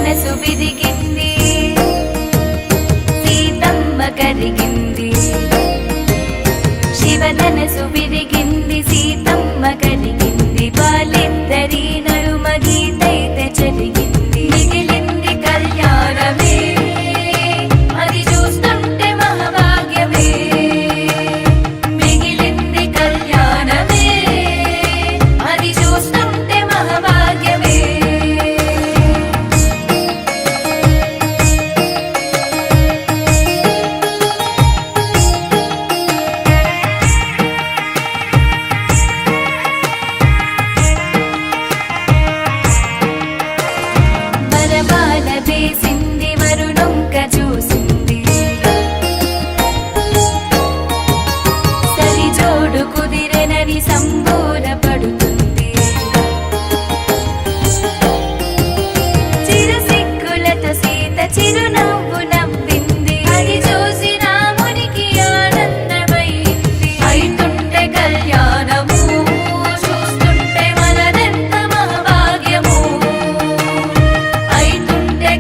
శివధనసు విరిగింది సీతమ్మ కరిగింది శివధనసు విరిగింది సీతమ్మ కరిగింది వాళ్ళిద్దరి నడుమ గీతైతే జరిగింది మిగిలింది కళ్యాణమే అది చూస్తుంటే మహాభాగ్యమే మిగిలింది కళ్యాణమే అది చూస్తుంటే మహాభాగ్యమే వేసింది వరుణొంక చూసింది సరిజోడు కుదిరెనని సంబోరపడుతుంది చిరుసిగ్గులతో సీత చిరునవ్వు నవ్వింది అది చూసి రామునికి ఆనందమైంది అయితుంటే కళ్యాణము చూస్తుంటే మనదెంత మహాభాగ్యము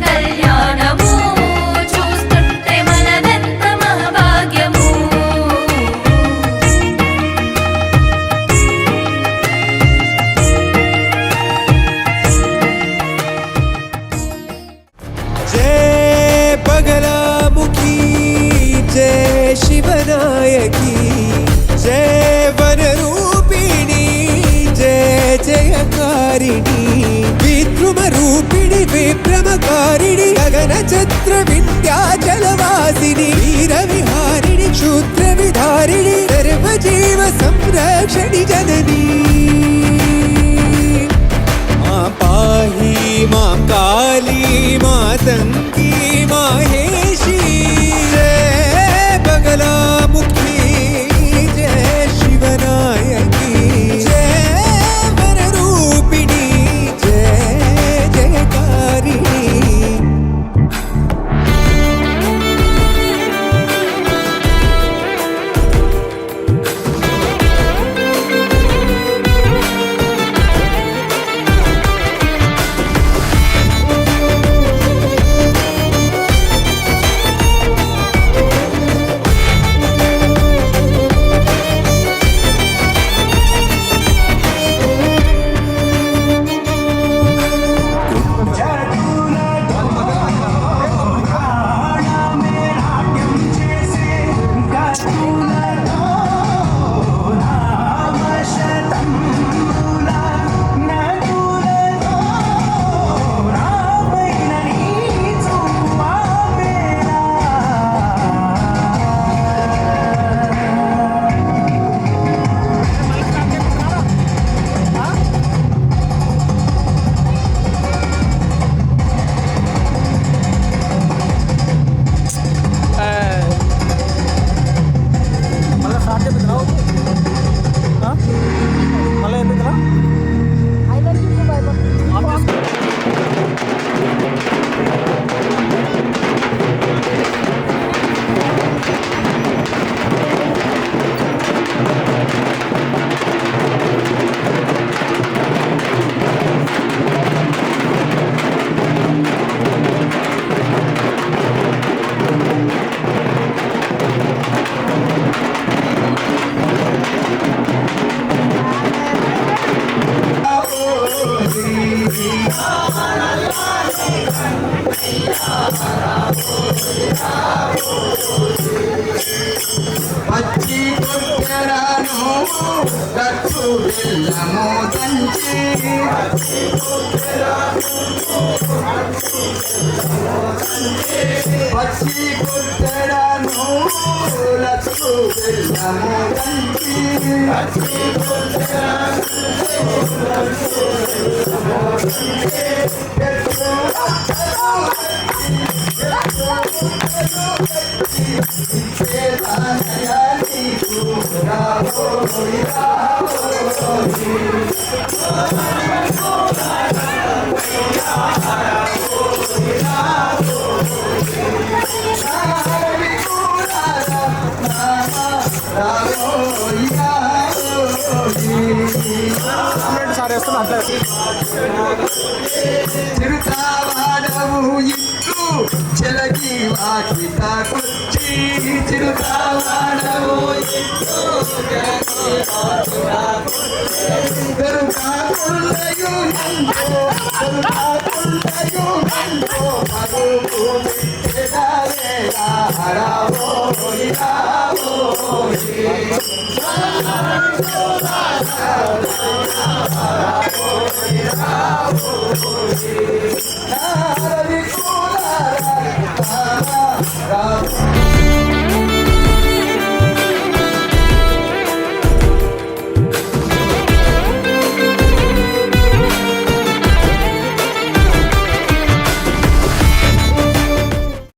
కళ్యాణము చూస్తుంటే మనదెంత మహాభాగ్యము जय बगलामुखी जय शिवनायकी जय वनरूपिणी जय जयकारिणी विद्रुमरूपिणी विभ्रमकारिणी गगनचत्र विन्ध्याचलवासिनी वीरविहारिणी क्षुद्रविधारिणी सर्वजीव संरक्षणि जननी पाहि मां काली मातङ्गी माहेशी जय बगलामुखी जय शिवनायकी जय वररूपिणी जय जयकारिणी పచ్చి కొట్టెరను కట్టు బెల్లము దంచి పచ్చి కొట్టెరను లచ్చు బెల్లము దంచి సార్ వేస్తున్నా తిరుతావాడవు నారద